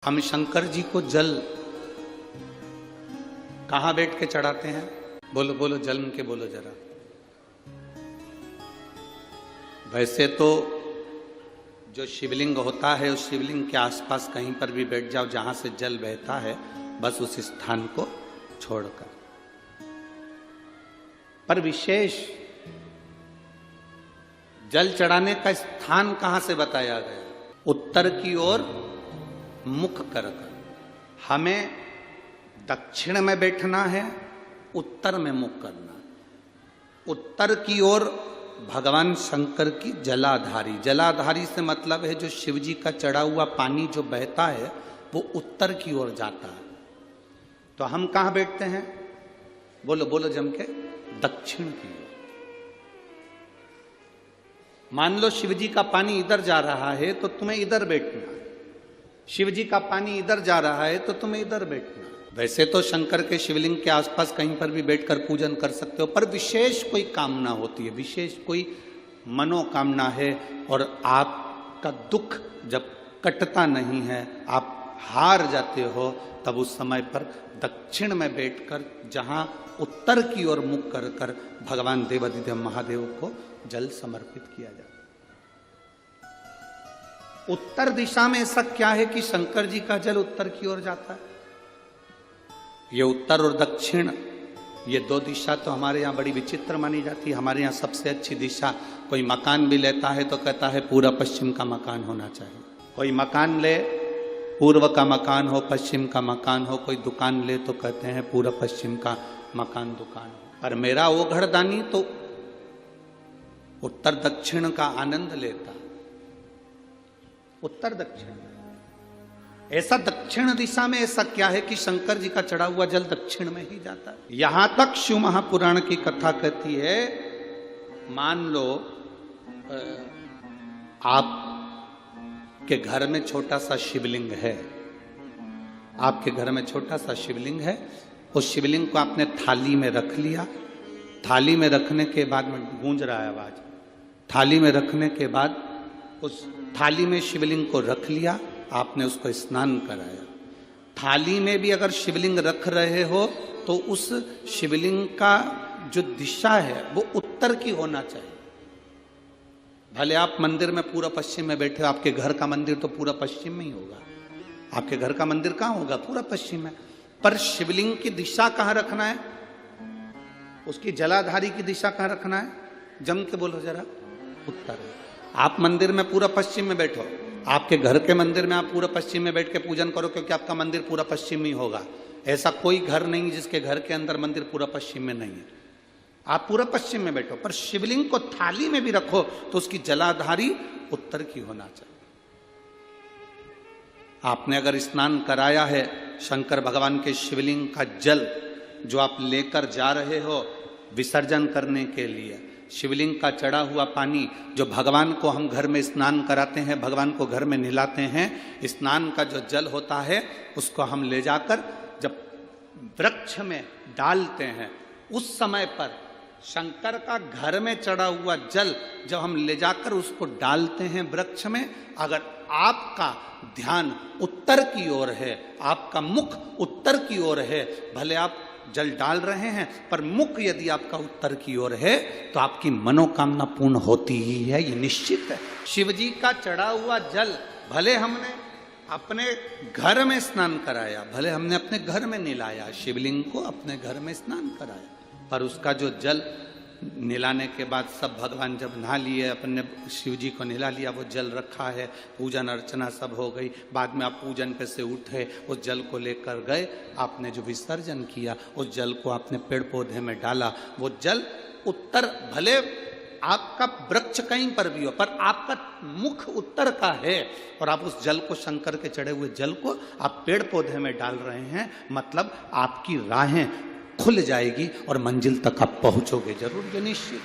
हम शंकर जी को जल कहां बैठ के चढ़ाते हैं? बोलो बोलो, जन्म के बोलो जरा। वैसे तो जो शिवलिंग होता है उस शिवलिंग के आसपास कहीं पर भी बैठ जाओ जहां से जल बहता है, बस उस स्थान को छोड़कर। पर विशेष जल चढ़ाने का स्थान कहां से बताया गया? उत्तर की ओर मुख कर। हमें दक्षिण में बैठना है, उत्तर में मुख करना। उत्तर की ओर भगवान शंकर की जलाधारी, जलाधारी से मतलब है जो शिव जी का चढ़ा हुआ पानी जो बहता है वो उत्तर की ओर जाता है। तो हम कहां बैठते हैं? बोलो बोलो जम के, दक्षिण की ओर। मान लो शिव जी का पानी इधर जा रहा है तो तुम्हें इधर बैठना है, शिव जी का पानी इधर जा रहा है तो तुम्हें इधर बैठना। वैसे तो शंकर के शिवलिंग के आसपास कहीं पर भी बैठकर पूजन कर सकते हो, पर विशेष कोई कामना होती है, विशेष कोई मनोकामना है और आपका दुख जब कटता नहीं है, आप हार जाते हो, तब उस समय पर दक्षिण में बैठकर जहां उत्तर की ओर मुख कर कर भगवान देवाधिदेव महादेव को जल समर्पित किया जाता है। उत्तर दिशा में ऐसा क्या है कि शंकर जी का जल उत्तर की ओर जाता है? ये उत्तर और दक्षिण, ये दो दिशा तो हमारे यहाँ बड़ी विचित्र मानी जाती है। हमारे यहाँ सबसे अच्छी दिशा, कोई मकान भी लेता है तो कहता है पूरा पश्चिम का मकान होना चाहिए। कोई मकान ले, पूर्व का मकान हो, पश्चिम का मकान हो। कोई दुकान ले तो कहते हैं पूरा पश्चिम का मकान दुकान हो। पर मेरा वो घरदानी तो उत्तर दक्षिण का आनंद लेता, उत्तर दक्षिण। ऐसा दक्षिण दिशा में ऐसा क्या है कि शंकर जी का चढ़ा हुआ जल दक्षिण में ही जाता है? यहां तक शिव महापुराण की कथा कहती है, मान लो आपके घर में छोटा सा शिवलिंग है, आपके घर में छोटा सा शिवलिंग है, उस शिवलिंग को आपने थाली में रख लिया। थाली में रखने के बाद में गूंज रहा है आवाज, थाली में रखने के बाद उस थाली में शिवलिंग को रख लिया, आपने उसको स्नान कराया। थाली में भी अगर शिवलिंग रख रहे हो तो उस शिवलिंग का जो दिशा है वो उत्तर की होना चाहिए। भले आप मंदिर में पूरा पश्चिम में बैठे हो, आपके घर का मंदिर तो पूरा पश्चिम में ही होगा। आपके घर का मंदिर कहाँ होगा? पूरा पश्चिम में। पर शिवलिंग की दिशा कहाँ रखना है? उसकी जलाधारी की दिशा कहाँ रखना है? जम के बोलो जरा, उत्तर। आप मंदिर में पूरा पश्चिम में बैठो, आपके घर के मंदिर में आप पूरा पश्चिम में बैठ के पूजन करो, क्योंकि आपका मंदिर पूरा पश्चिम ही होगा। ऐसा कोई घर नहीं जिसके घर के अंदर मंदिर पूरा पश्चिम में नहीं है। आप पूरा पश्चिम में बैठो, पर शिवलिंग को थाली में भी रखो तो उसकी जलाधारी उत्तर की होना चाहिए। आपने अगर स्नान कराया है, शंकर भगवान के शिवलिंग का जल जो आप लेकर जा रहे हो विसर्जन करने के लिए, शिवलिंग का चढ़ा हुआ पानी जो भगवान को हम घर में स्नान कराते हैं, भगवान को घर में नहलाते हैं, स्नान का जो जल होता है उसको हम ले जाकर जब वृक्ष में डालते हैं, उस समय पर शंकर का घर में चढ़ा हुआ जल जब हम ले जाकर उसको डालते हैं वृक्ष में, अगर आपका ध्यान उत्तर की ओर है, आपका मुख उत्तर की ओर है, भले आप जल डाल रहे हैं पर मुख यदि आपका उत्तर की ओर है तो आपकी मनोकामना पूर्ण होती ही है, ये निश्चित है। शिव जी का चढ़ा हुआ जल भले हमने अपने घर में स्नान कराया, भले हमने अपने घर में नहलाया, शिवलिंग को अपने घर में स्नान कराया, पर उसका जो जल नहलाने के बाद सब भगवान जब नहा लिए, अपने शिव जी को नहला लिया, वो जल रखा है, पूजन अर्चना सब हो गई, बाद में आप पूजन पे से उठे, उस जल को लेकर गए, आपने जो विसर्जन किया उस जल को आपने पेड़ पौधे में डाला, वो जल उत्तर, भले आपका वृक्ष कहीं पर भी हो पर आपका मुख उत्तर का है और आप उस जल को, शंकर के चढ़े हुए जल को आप पेड़ पौधे में डाल रहे हैं, मतलब आपकी राहें खुल जाएगी और मंजिल तक आप पहुंचोगे जरूर, ये निश्चित।